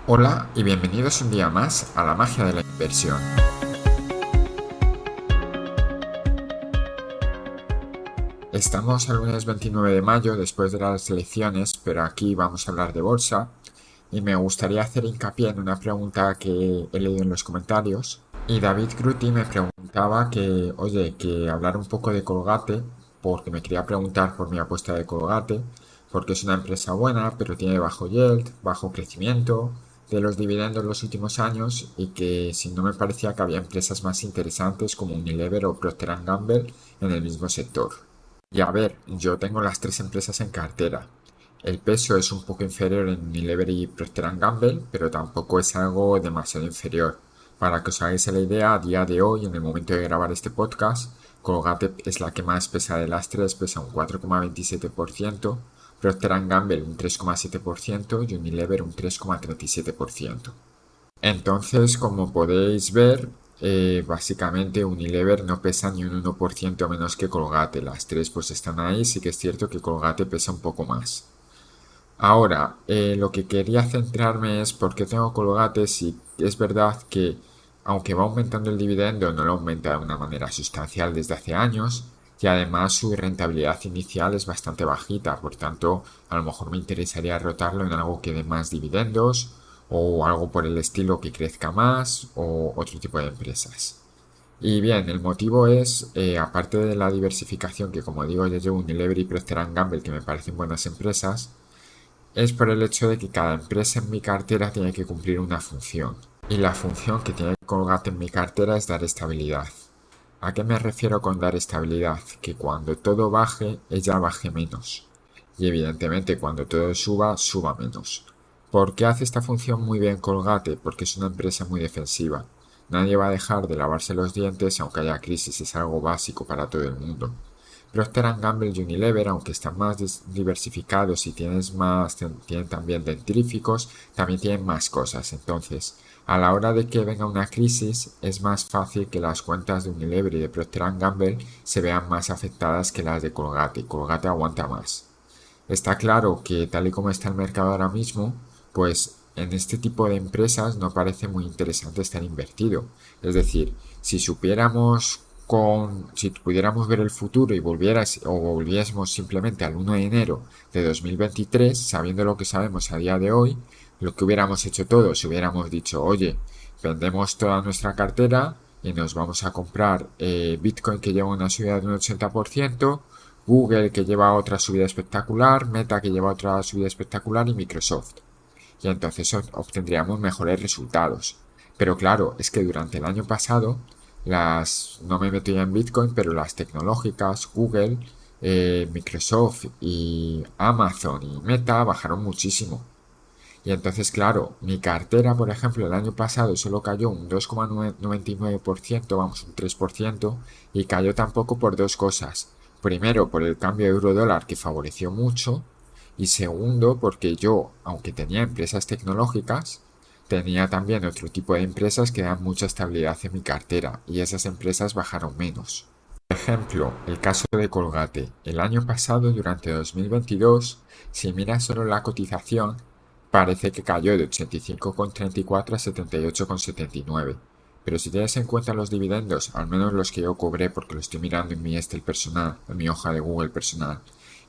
Hola y bienvenidos un día más a la magia de la inversión. Estamos al lunes 29 de mayo después de las elecciones, pero aquí vamos a hablar de bolsa y me gustaría hacer hincapié en una pregunta que he leído en los comentarios. Y David Gruti me preguntaba que hablar un poco de Colgate, porque me quería preguntar por mi apuesta de Colgate, porque es una empresa buena, pero tiene bajo yield, bajo crecimiento de los dividendos en los últimos años y que si no me parecía que había empresas más interesantes como Unilever o Procter Gamble en el mismo sector. Y a ver, yo tengo las tres empresas en cartera. El peso es un poco inferior en Unilever y Procter Gamble, pero tampoco es algo demasiado inferior. Para que os hagáis la idea, a día de hoy, en el momento de grabar este podcast, Colgate es la que más pesa de las tres, pesa un 4,27%, Procter Gamble un 3,7% y Unilever un 3,37%. Entonces, como podéis ver, básicamente Unilever no pesa ni un 1% menos que Colgate. Las tres pues están ahí, sí que es cierto que Colgate pesa un poco más. Ahora, lo que quería centrarme es por qué tengo Colgate si es verdad que aunque va aumentando el dividendo, no lo aumenta de una manera sustancial desde hace años y además su rentabilidad inicial es bastante bajita, por tanto a lo mejor me interesaría rotarlo en algo que dé más dividendos o algo por el estilo que crezca más o otro tipo de empresas. Y bien, el motivo es, aparte de la diversificación que como digo yo llevo Unilever y Procter Gamble que me parecen buenas empresas, es por el hecho de que cada empresa en mi cartera tiene que cumplir una función. Y la función que tiene Colgate en mi cartera es dar estabilidad. ¿A qué me refiero con dar estabilidad? Que cuando todo baje, ella baje menos. Y evidentemente cuando todo suba, suba menos. ¿Por qué hace esta función muy bien Colgate? Porque es una empresa muy defensiva. Nadie va a dejar de lavarse los dientes aunque haya crisis, es algo básico para todo el mundo. Procter Gamble y Unilever, aunque están más diversificados y tienen también dentríficos, también tienen más cosas. Entonces, a la hora de que venga una crisis, es más fácil que las cuentas de Unilever y de Procter Gamble se vean más afectadas que las de Colgate. Colgate aguanta más. Está claro que tal y como está el mercado ahora mismo, pues en este tipo de empresas no parece muy interesante estar invertido. Es decir, si pudiéramos ver el futuro y volviésemos simplemente al 1 de enero de 2023, sabiendo lo que sabemos a día de hoy, lo que hubiéramos hecho todos, si hubiéramos dicho, oye, vendemos toda nuestra cartera y nos vamos a comprar Bitcoin que lleva una subida de un 80%, Google que lleva otra subida espectacular, Meta que lleva otra subida espectacular y Microsoft. Y entonces obtendríamos mejores resultados. Pero claro, es que durante el año pasado, no me metí en Bitcoin, pero las tecnológicas, Google, Microsoft y Amazon y Meta bajaron muchísimo. Y entonces, claro, mi cartera, por ejemplo, el año pasado solo cayó un 2,99%, vamos, un 3%, y cayó tampoco por dos cosas. Primero, por el cambio euro-dólar que favoreció mucho, y segundo, porque yo, aunque tenía empresas tecnológicas, tenía también otro tipo de empresas que dan mucha estabilidad en mi cartera, y esas empresas bajaron menos. Por ejemplo, el caso de Colgate. El año pasado, durante 2022, si miras solo la cotización, parece que cayó de 85,34 a 78,79. Pero si tienes en cuenta los dividendos, al menos los que yo cobré porque lo estoy mirando en mi Excel personal, en mi hoja de Google personal,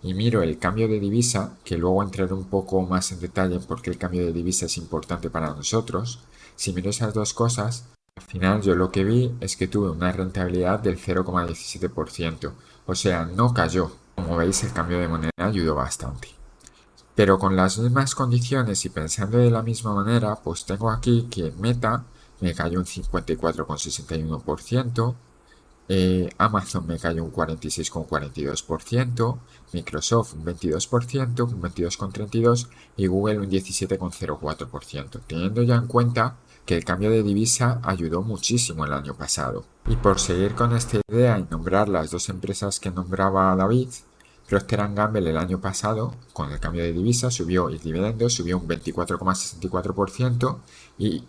y miro el cambio de divisa, que luego entraré un poco más en detalle en por qué el cambio de divisa es importante para nosotros, si miro esas dos cosas, al final yo lo que vi es que tuve una rentabilidad del 0,17%, o sea, no cayó. Como veis, el cambio de moneda ayudó bastante. Pero con las mismas condiciones y pensando de la misma manera, pues tengo aquí que Meta me cayó un 54,61%, Amazon me cayó un 46,42%, Microsoft un 22%, un 22,32% y Google un 17,04%, teniendo ya en cuenta que el cambio de divisa ayudó muchísimo el año pasado. Y por seguir con esta idea y nombrar las dos empresas que nombraba David, Procter Gamble el año pasado, con el cambio de divisa, subió el dividendo, subió un 24,64% y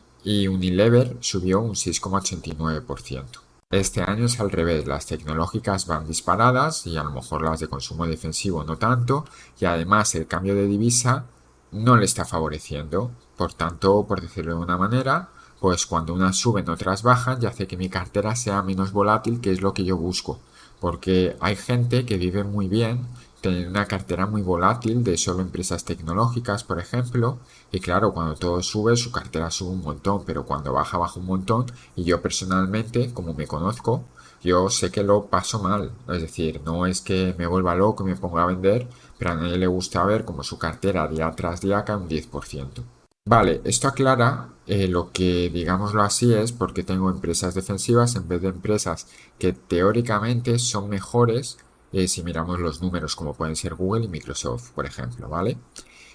Unilever subió un 6,89%. Este año es al revés, las tecnológicas van disparadas y a lo mejor las de consumo defensivo no tanto, y además el cambio de divisa no le está favoreciendo. Por tanto, por decirlo de una manera, pues cuando unas suben, otras bajan y hace que mi cartera sea menos volátil, que es lo que yo busco. Porque hay gente que vive muy bien tener una cartera muy volátil de solo empresas tecnológicas, por ejemplo, y claro, cuando todo sube, su cartera sube un montón, pero cuando baja, baja un montón, y yo personalmente, como me conozco, yo sé que lo paso mal. Es decir, no es que me vuelva loco y me ponga a vender, pero a nadie le gusta ver como su cartera día tras día cae un 10%. Vale, esto aclara lo que, digámoslo así, es porque tengo empresas defensivas en vez de empresas que teóricamente son mejores si miramos los números como pueden ser Google y Microsoft, por ejemplo, ¿vale?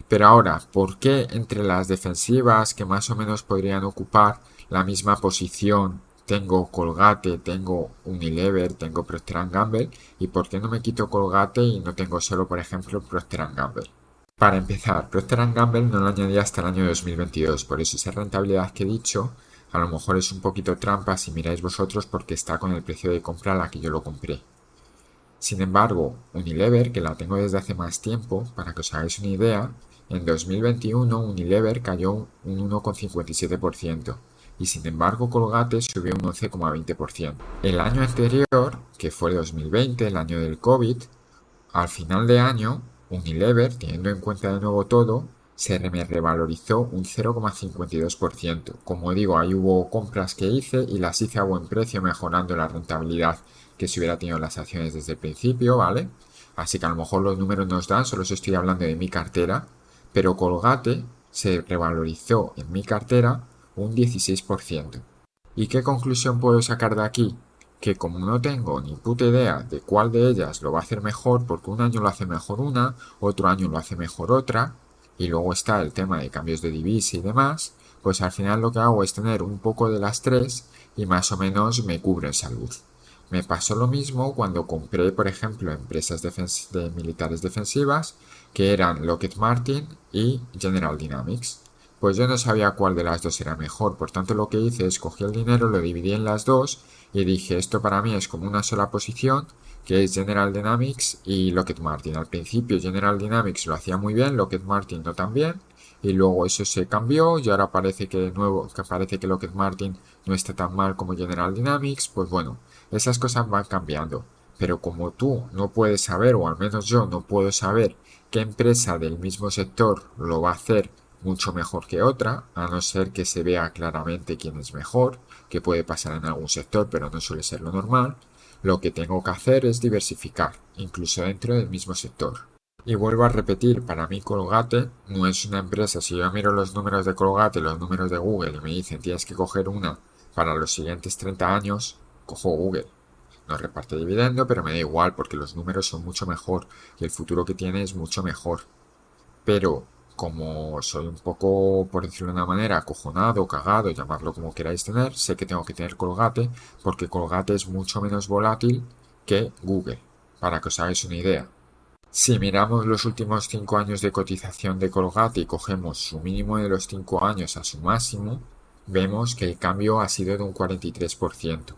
Pero ahora, ¿por qué entre las defensivas que más o menos podrían ocupar la misma posición tengo Colgate, tengo Unilever, tengo Procter Gamble y por qué no me quito Colgate y no tengo solo, por ejemplo, Procter Gamble? Para empezar, Procter Gamble no lo añadí hasta el año 2022, por eso esa rentabilidad que he dicho a lo mejor es un poquito trampa si miráis vosotros porque está con el precio de compra a la que yo lo compré. Sin embargo, Unilever, que la tengo desde hace más tiempo, para que os hagáis una idea, en 2021 Unilever cayó un 1,57% y sin embargo Colgate subió un 11,20%. El año anterior, que fue el 2020, el año del COVID, al final de año, Unilever, teniendo en cuenta de nuevo todo, se me revalorizó un 0,52%. Como digo, ahí hubo compras que hice y las hice a buen precio, mejorando la rentabilidad que si hubiera tenido las acciones desde el principio, ¿vale? Así que a lo mejor los números nos dan, solo os estoy hablando de mi cartera, pero Colgate se revalorizó en mi cartera un 16%. ¿Y qué conclusión puedo sacar de aquí? Que como no tengo ni puta idea de cuál de ellas lo va a hacer mejor, porque un año lo hace mejor una, otro año lo hace mejor otra, y luego está el tema de cambios de divisa y demás, pues al final lo que hago es tener un poco de las tres y más o menos me cubro en salud. Me pasó lo mismo cuando compré, por ejemplo, empresas de militares defensivas, que eran Lockheed Martin y General Dynamics. Pues yo no sabía cuál de las dos era mejor, por tanto lo que hice es cogí el dinero, lo dividí en las dos y dije, esto para mí es como una sola posición, que es General Dynamics y Lockheed Martin. Al principio General Dynamics lo hacía muy bien, Lockheed Martin no tan bien, y luego eso se cambió y ahora parece que de nuevo, que parece que Lockheed Martin no está tan mal como General Dynamics, pues bueno, esas cosas van cambiando. Pero como tú no puedes saber, o al menos yo no puedo saber qué empresa del mismo sector lo va a hacer mucho mejor que otra, a no ser que se vea claramente quién es mejor, que puede pasar en algún sector, pero no suele ser lo normal, lo que tengo que hacer es diversificar, incluso dentro del mismo sector. Y vuelvo a repetir, para mí Colgate no es una empresa. Si yo miro los números de Colgate, los números de Google y me dicen tienes que coger una para los siguientes 30 años, cojo Google. No reparte dividendo, pero me da igual porque los números son mucho mejor y el futuro que tiene es mucho mejor. Pero como soy un poco, por decirlo de una manera, acojonado, cagado, llamarlo como queráis tener, sé que tengo que tener Colgate porque Colgate es mucho menos volátil que Google, para que os hagáis una idea. Si miramos los últimos 5 años de cotización de Colgate y cogemos su mínimo de los 5 años a su máximo, vemos que el cambio ha sido de un 43%,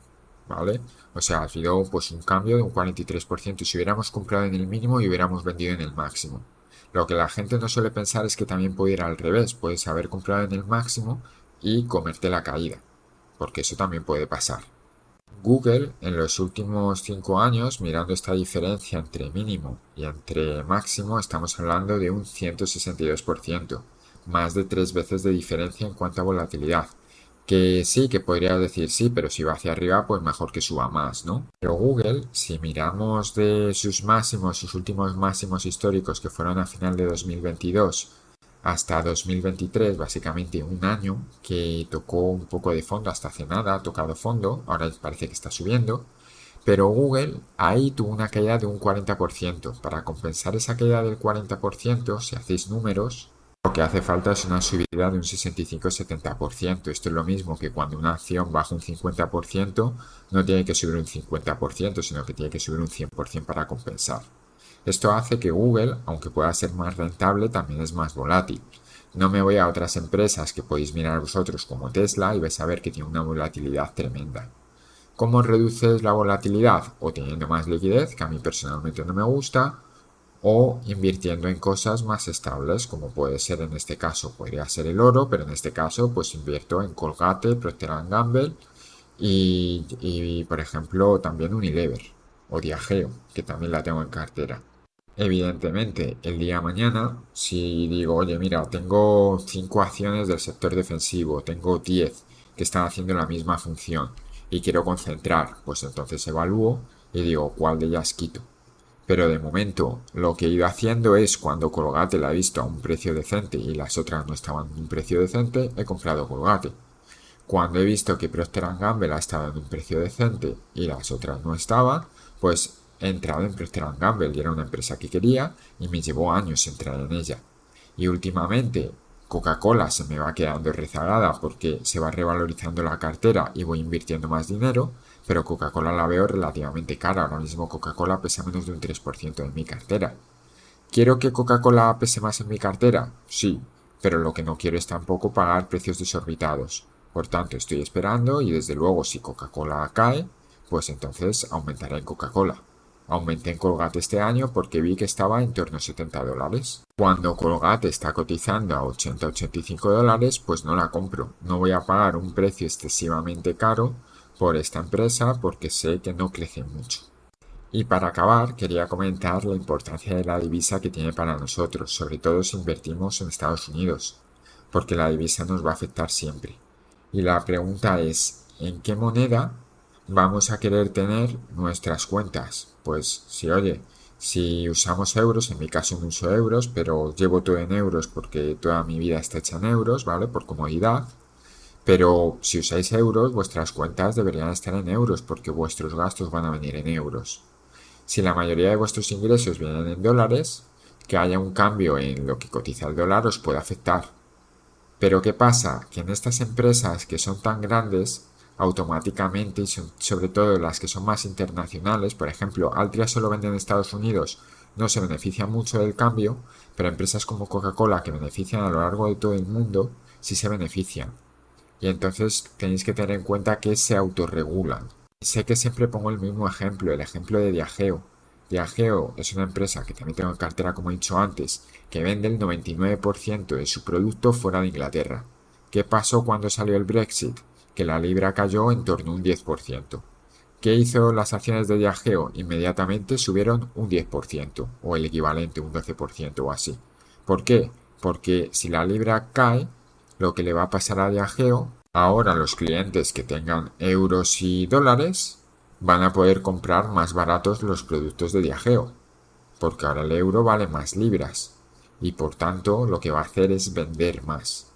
¿vale? O sea, ha sido pues un cambio de un 43% si hubiéramos comprado en el mínimo y hubiéramos vendido en el máximo. Lo que la gente no suele pensar es que también puede ir al revés, puedes haber comprado en el máximo y comerte la caída, porque eso también puede pasar. Google en los últimos 5 años, mirando esta diferencia entre mínimo y entre máximo, estamos hablando de un 162%, más de 3 veces de diferencia en cuanto a volatilidad. Que sí, que podría decir sí, pero si va hacia arriba, pues mejor que suba más, ¿no? Pero Google, si miramos de sus máximos, sus últimos máximos históricos que fueron a final de 2022 hasta 2023, básicamente un año que tocó un poco de fondo, hasta hace nada ha tocado fondo, ahora parece que está subiendo, pero Google ahí tuvo una caída de un 40%. Para compensar esa caída del 40%, si hacéis números, lo que hace falta es una subida de un 65-70%. Esto es lo mismo que cuando una acción baja un 50%, no tiene que subir un 50%, sino que tiene que subir un 100% para compensar. Esto hace que Google, aunque pueda ser más rentable, también es más volátil. No me voy a otras empresas que podéis mirar vosotros como Tesla y vais a ver que tiene una volatilidad tremenda. ¿Cómo reduces la volatilidad? O teniendo más liquidez, que a mí personalmente no me gusta, o invirtiendo en cosas más estables, como puede ser en este caso, podría ser el oro, pero en este caso pues invierto en Colgate, Procter Gamble por ejemplo también Unilever o Diageo, que también la tengo en cartera. Evidentemente, el día de mañana, si digo, oye, mira, tengo 5 acciones del sector defensivo, tengo 10 que están haciendo la misma función y quiero concentrar, pues entonces evalúo y digo, ¿cuál de ellas quito? Pero de momento, lo que he ido haciendo es, cuando Colgate la he visto a un precio decente y las otras no estaban a un precio decente, he comprado Colgate. Cuando he visto que Procter Gamble ha estado en un precio decente y las otras no estaban, pues he entrado en Procter Gamble y era una empresa que quería y me llevó años entrar en ella. Y últimamente Coca-Cola se me va quedando rezagada porque se va revalorizando la cartera y voy invirtiendo más dinero, pero Coca-Cola la veo relativamente cara. Ahora mismo Coca-Cola pesa menos de un 3% de mi cartera. ¿Quiero que Coca-Cola pese más en mi cartera? Sí, pero lo que no quiero es tampoco pagar precios desorbitados. Por tanto, estoy esperando y desde luego si Coca-Cola cae, pues entonces aumentaré en Coca-Cola. Aumenté en Colgate este año porque vi que estaba en torno a $70. Cuando Colgate está cotizando a 80-85 dólares, pues no la compro. No voy a pagar un precio excesivamente caro por esta empresa porque sé que no crece mucho. Y para acabar, quería comentar la importancia de la divisa que tiene para nosotros, sobre todo si invertimos en Estados Unidos, porque la divisa nos va a afectar siempre. Y la pregunta es, ¿en qué moneda vamos a querer tener nuestras cuentas? Pues si, oye, si usamos euros, en mi caso no uso euros, pero llevo todo en euros porque toda mi vida está hecha en euros, ¿vale? Por comodidad. Pero si usáis euros, vuestras cuentas deberían estar en euros porque vuestros gastos van a venir en euros. Si la mayoría de vuestros ingresos vienen en dólares, que haya un cambio en lo que cotiza el dólar os puede afectar. Pero ¿qué pasa? Que en estas empresas que son tan grandes, automáticamente, y sobre todo las que son más internacionales, por ejemplo, Altria solo vende en Estados Unidos, no se beneficia mucho del cambio, pero empresas como Coca-Cola que benefician a lo largo de todo el mundo, sí se benefician. Y entonces tenéis que tener en cuenta que se autorregulan. Sé que siempre pongo el mismo ejemplo, el ejemplo de Diageo. Diageo es una empresa que también tengo en cartera, como he dicho antes, que vende el 99% de su producto fuera de Inglaterra. ¿Qué pasó cuando salió el Brexit? Que la libra cayó en torno a un 10%. ¿Qué hizo las acciones de Diageo? Inmediatamente subieron un 10%, o el equivalente, un 12% o así. ¿Por qué? Porque si la libra cae, lo que le va a pasar a Diageo, ahora los clientes que tengan euros y dólares van a poder comprar más baratos los productos de Diageo, porque ahora el euro vale más libras y por tanto lo que va a hacer es vender más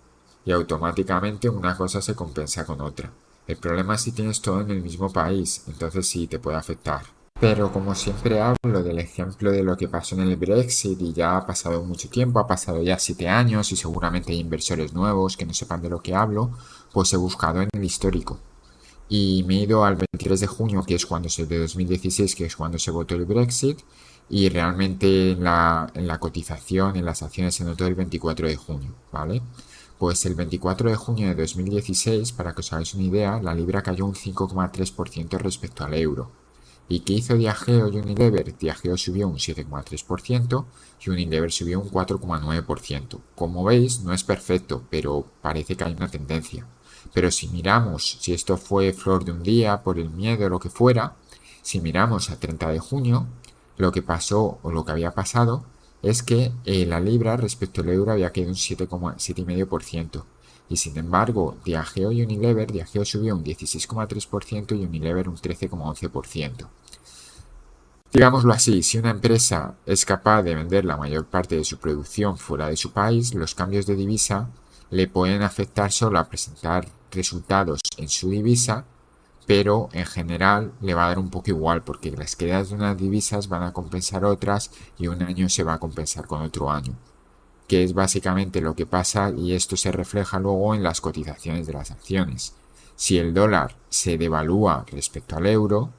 y automáticamente una cosa se compensa con otra. El problema es si tienes todo en el mismo país, entonces sí te puede afectar. Pero como siempre hablo del ejemplo de lo que pasó en el Brexit y ya ha pasado mucho tiempo, ha pasado ya 7 años y seguramente hay inversores nuevos que no sepan de lo que hablo, pues he buscado en el histórico. Y me he ido al 23 de junio, que es cuando de 2016, que es cuando se votó el Brexit, y realmente en la cotización, en las acciones se notó el 24 de junio, ¿vale? Pues el 24 de junio de 2016, para que os hagáis una idea, la libra cayó un 5,3% respecto al euro. ¿Y qué hizo Diageo y Unilever? Diageo subió un 7,3% y Unilever subió un 4,9%. Como veis, no es perfecto, pero parece que hay una tendencia. Pero si miramos, si esto fue flor de un día, por el miedo o lo que fuera, si miramos a 30 de junio, lo que pasó o lo que había pasado es que la libra respecto al euro había caído un 7,5%. Y sin embargo, Diageo y Unilever, Diageo subió un 16,3% y Unilever un 13,11%. Digámoslo así, si una empresa es capaz de vender la mayor parte de su producción fuera de su país, los cambios de divisa le pueden afectar solo a presentar resultados en su divisa, pero en general le va a dar un poco igual porque las quedas de unas divisas van a compensar otras y un año se va a compensar con otro año, que es básicamente lo que pasa y esto se refleja luego en las cotizaciones de las acciones. Si el dólar se devalúa respecto al euro,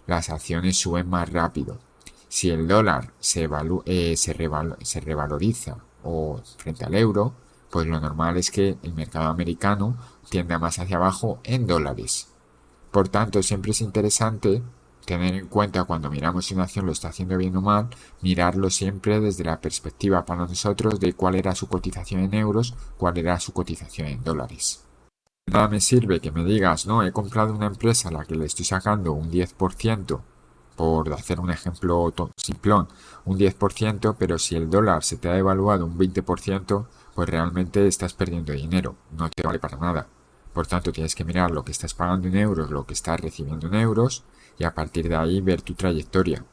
las acciones suben más rápido. Si el dólar se revaloriza o frente al euro, pues lo normal es que el mercado americano tienda más hacia abajo en dólares. Por tanto, siempre es interesante tener en cuenta cuando miramos si una acción lo está haciendo bien o mal, mirarlo siempre desde la perspectiva para nosotros de cuál era su cotización en euros, cuál era su cotización en dólares. Nada me sirve que me digas, no, he comprado una empresa a la que le estoy sacando un 10%, por hacer un ejemplo simplón, un 10%, pero si el dólar se te ha devaluado un 20%, pues realmente estás perdiendo dinero, no te vale para nada. Por tanto, tienes que mirar lo que estás pagando en euros, lo que estás recibiendo en euros, y a partir de ahí ver tu trayectoria.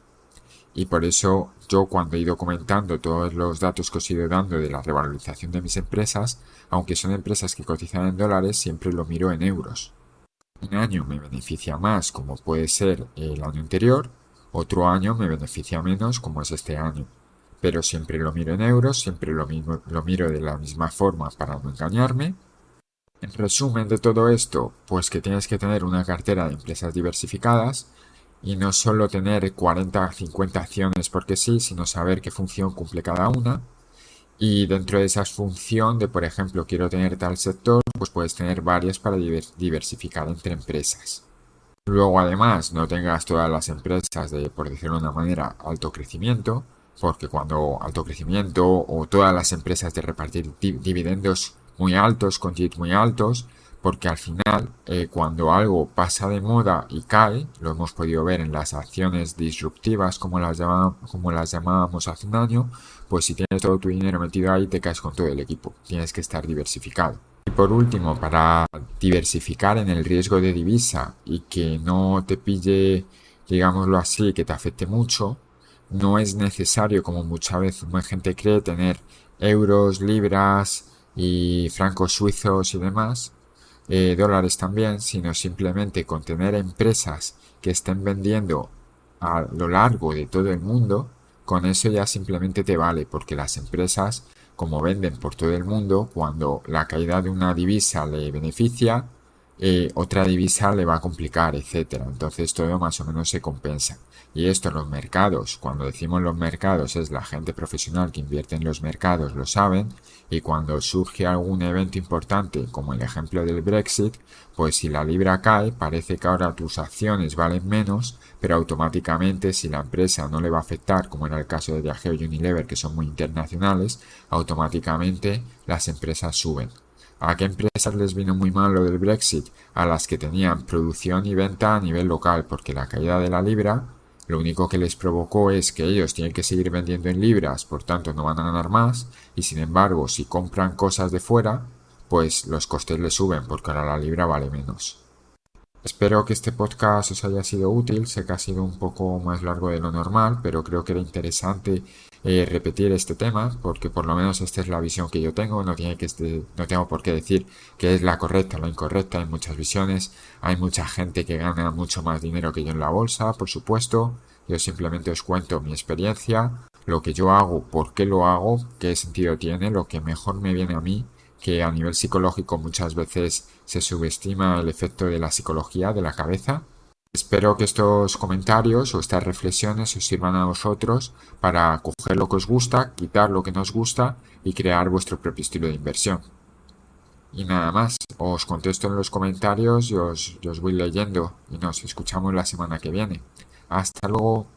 Y por eso yo, cuando he ido comentando todos los datos que os he ido dando de la revalorización de mis empresas, aunque son empresas que cotizan en dólares, siempre lo miro en euros. Un año me beneficia más, como puede ser el año anterior, otro año me beneficia menos, como es este año. Pero siempre lo miro en euros, siempre lo miro de la misma forma para no engañarme. En resumen de todo esto, pues que tienes que tener una cartera de empresas diversificadas y no solo tener 40 o 50 acciones porque sí, sino saber qué función cumple cada una. Y dentro de esa función de, por ejemplo, quiero tener tal sector, pues puedes tener varias para diversificar entre empresas. Luego, además, no tengas todas las empresas de, por decirlo de una manera, alto crecimiento, porque cuando alto crecimiento o todas las empresas de repartir dividendos muy altos, con yields muy altos, porque al final, cuando algo pasa de moda y cae, lo hemos podido ver en las acciones disruptivas, como las llamábamos hace un año, pues si tienes todo tu dinero metido ahí, te caes con todo el equipo. Tienes que estar diversificado. Y por último, para diversificar en el riesgo de divisa y que no te pille, digámoslo así, que te afecte mucho, no es necesario, como muchas veces mucha gente cree, tener euros, libras y francos suizos y demás, dólares también, sino simplemente con tener empresas que estén vendiendo a lo largo de todo el mundo, con eso ya simplemente te vale, porque las empresas, como venden por todo el mundo, cuando la caída de una divisa le beneficia, otra divisa le va a complicar, etcétera. Entonces todo más o menos se compensa. Y esto en los mercados, cuando decimos los mercados, es la gente profesional que invierte en los mercados, lo saben, y cuando surge algún evento importante, como el ejemplo del Brexit, pues si la libra cae, parece que ahora tus acciones valen menos, pero automáticamente si la empresa no le va a afectar, como era el caso de Diageo y Unilever, que son muy internacionales, automáticamente las empresas suben. ¿A qué empresas les vino muy mal lo del Brexit? A las que tenían producción y venta a nivel local, porque la caída de la libra lo único que les provocó es que ellos tienen que seguir vendiendo en libras, por tanto no van a ganar más, y sin embargo si compran cosas de fuera, pues los costes les suben porque ahora la libra vale menos. Espero que este podcast os haya sido útil, sé que ha sido un poco más largo de lo normal, pero creo que era interesante repetir este tema porque por lo menos esta es la visión que yo tengo, no tengo por qué decir que es la correcta o la incorrecta, hay muchas visiones, hay mucha gente que gana mucho más dinero que yo en la bolsa, por supuesto, yo simplemente os cuento mi experiencia, lo que yo hago, por qué lo hago, qué sentido tiene, lo que mejor me viene a mí, que a nivel psicológico muchas veces se subestima el efecto de la psicología de la cabeza. Espero que estos comentarios o estas reflexiones os sirvan a vosotros para coger lo que os gusta, quitar lo que no os gusta y crear vuestro propio estilo de inversión. Y nada más, os contesto en los comentarios y os voy leyendo y nos escuchamos la semana que viene. Hasta luego.